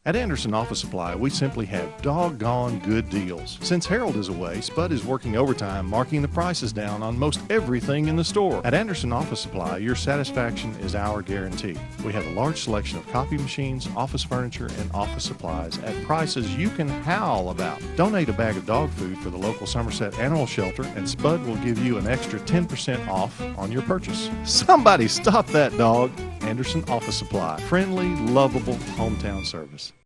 At Anderson Office Supply, we simply have doggone good deals. Since Harold is away, Spud is working overtime, marking the prices down on most everything in the store. At Anderson Office Supply, your satisfaction is our guarantee. We have a large selection of copy machines, office furniture, and office supplies at prices you can howl about. Donate a bag of dog food for the local Somerset Animal Shelter, and Spud will give you an extra 10% off on your purchase. Somebody stop that dog! Anderson Office Supply. Friendly, lovable hometown service.